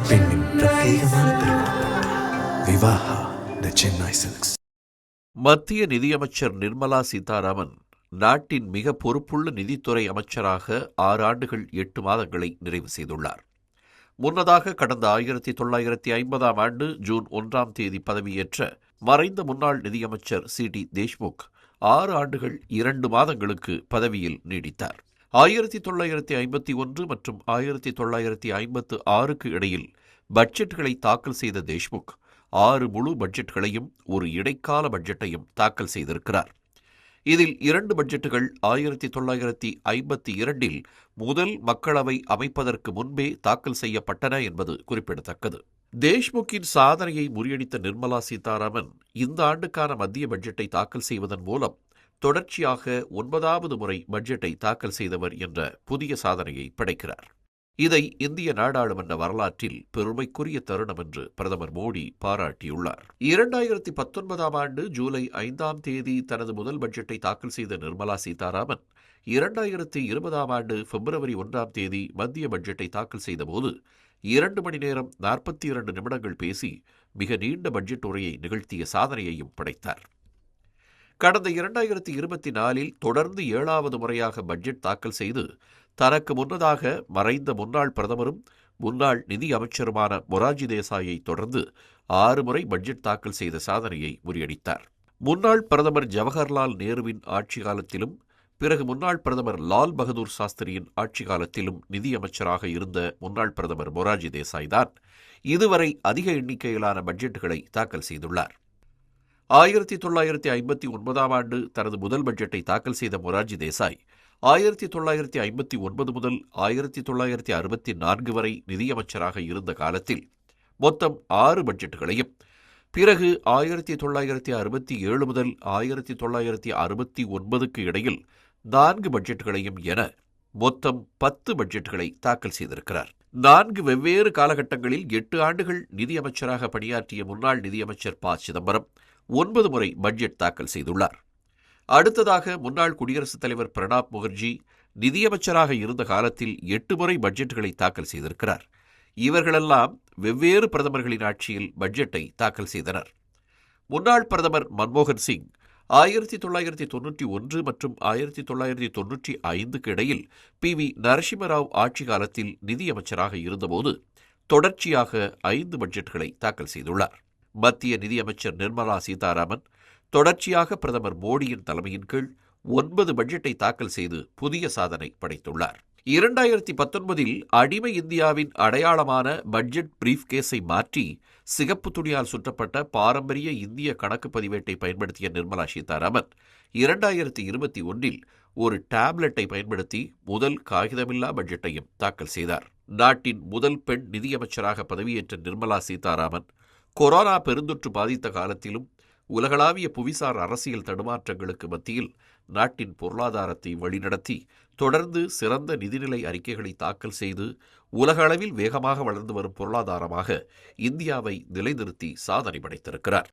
பெண்ணின் பிரத்யேகமான திருமணம் விவாஹா தி சென்னை சில்க்ஸ். மத்திய நிதியமைச்சர் நிர்மலா சீதாராமன் நாட்டின் மிக பொறுப்புள்ள நிதித்துறை அமைச்சராக 6 ஆண்டுகள் 8 மாதங்களை நிறைவு செய்துள்ளார். முன்னதாக கடந்த 1950ஆம் ஆண்டு ஜூன் 1ஆம் தேதி பதவியேற்ற மறைந்த முன்னாள் நிதியமைச்சர் சி.டி. தேஷ்முக் 6 ஆண்டுகள் 2 மாதங்களுக்கு பதவியில் நீடித்தார். 1951 மற்றும் 1956க்கு இடையில் பட்ஜெட்களை தாக்கல் செய்த தேஷ்முக் 6 முழு பட்ஜெட்களையும் ஒரு இடைக்கால பட்ஜெட்டையும் தாக்கல் செய்திருக்கிறார். இதில் 2 பட்ஜெட்டுகள் 1952இல் முதல் மக்களவை அமைப்பதற்கு முன்பே தாக்கல் செய்யப்பட்டன என்பது குறிப்பிடத்தக்கது. தேஷ்முக்கின் சாதனையை முறியடித்த நிர்மலா சீதாராமன் இந்த ஆண்டுக்கான மத்திய பட்ஜெட்டை தாக்கல் செய்வதன் மூலம் தொடர்ச்சியாக 9வது முறை பட்ஜெட்டை தாக்கல் செய்தவர் என்ற புதிய சாதனையை படைக்கிறார். இதை இந்திய நாடாளுமன்ற வரலாற்றில் பெருமைக்குரிய தருணம் என்று பிரதமர் மோடி பாராட்டியுள்ளார். 2019ஆம் ஆண்டு ஜூலை 5ஆம் தேதி தனது முதல் பட்ஜெட்டை தாக்கல் செய்த நிர்மலா சீதாராமன் 2020ஆம் ஆண்டு பிப்ரவரி 1ஆம் தேதி மத்திய பட்ஜெட்டை தாக்கல் செய்தபோது 2 மணி நேரம் 42 நிமிடங்கள் பேசி மிக நீண்ட பட்ஜெட் உரையை நிகழ்த்திய சாதனையையும் படைத்தார். கடந்த 2024இல் தொடர்ந்து 7வது முறையாக பட்ஜெட் தாக்கல் செய்து தனக்கு முன்னதாக மறைந்த முன்னாள் பிரதமரும் முன்னாள் நிதி அமைச்சருமான மொரார்ஜி தேசாயை தொடர்ந்து 6 முறை பட்ஜெட் தாக்கல் செய்த சாதனையை முறியடித்தார். முன்னாள் பிரதமர் ஜவஹர்லால் நேருவின் ஆட்சி காலத்திலும் பிறகு முன்னாள் பிரதமர் லால் பகதூர் சாஸ்திரியின் ஆட்சி காலத்திலும் நிதியமைச்சராக இருந்த முன்னாள் பிரதமர் மொரார்ஜி தேசாய் தான் இதுவரை அதிக எண்ணிக்கையிலான பட்ஜெட்டுகளை தாக்கல் செய்துள்ளார். 1959ஆம் ஆண்டு தனது முதல் பட்ஜெட்டை தாக்கல் செய்த மொரார்ஜி தேசாய் 1959 முதல் 1964 வரை நிதியமைச்சராக இருந்த காலத்தில் மொத்தம் 6 பட்ஜெட்டுகளையும், பிறகு 1967 முதல் 1969க்கு இடையில் 4 பட்ஜெட்டுகளையும் என மொத்தம் 10 பட்ஜெட்டுகளை தாக்கல் செய்திருக்கிறார். 4 வெவ்வேறு காலகட்டங்களில் 8 ஆண்டுகள் நிதியமைச்சராக பணியாற்றிய முன்னாள் நிதியமைச்சர் ப. சிதம்பரம் 9 முறை பட்ஜெட் தாக்கல் செய்துள்ளார். அடுத்ததாக முன்னாள் குடியரசுத் தலைவர் பிரணாப் முகர்ஜி நிதியமைச்சராக இருந்த காலத்தில் 8 முறை பட்ஜெட்டுகளை தாக்கல் செய்திருக்கிறார். இவர்களெல்லாம் வெவ்வேறு பிரதமர்களின் ஆட்சியில் பட்ஜெட்டை தாக்கல் செய்தனர். முன்னாள் பிரதமர் மன்மோகன் சிங் 1991 மற்றும் 1995க்கு இடையில் பி.வி. நரசிம்மராவ் ஆட்சி காலத்தில் நிதியமைச்சராக இருந்தபோது தொடர்ச்சியாக 5 பட்ஜெட்டுகளை தாக்கல் செய்துள்ளார். மத்திய நிதியமைச்சர் நிர்மலா சீதாராமன் தொடர்ச்சியாக பிரதமர் மோடியின் தலைமையின் கீழ் 9 பட்ஜெட்டை தாக்கல் செய்து புதிய சாதனை படைத்துள்ளார். 2019இல் அடிமை இந்தியாவின் அடையாளமான பட்ஜெட் பிரீஃப் கேஸை மாற்றி சிகப்பு துணியால் சுற்றப்பட்ட பாரம்பரிய இந்திய கணக்கு பதிவேட்டை பயன்படுத்திய நிர்மலா சீதாராமன் 2021இல் ஒரு டேப்லெட்டை பயன்படுத்தி முதல் காகிதமில்லா பட்ஜெட்டையும் தாக்கல் செய்தார். நாட்டின் முதல் பெண் நிதியமைச்சராக பதவியேற்ற நிர்மலா சீதாராமன் கொரோனா பெருந்தொற்று பாதித்த காலத்திலும் உலகளாவிய புவிசார் அரசியல் தடுமாற்றங்களுக்கு மத்தியில் நாட்டின் பொருளாதாரத்தை வழிநடத்தி தொடர்ந்து சிறந்த நிதிநிலை அறிக்கைகளை தாக்கல் செய்து உலக அளவில் வேகமாக வளர்ந்து வரும் பொருளாதாரமாக இந்தியாவை நிலைநிறுத்தி சாதனை படைத்திருக்கிறார்.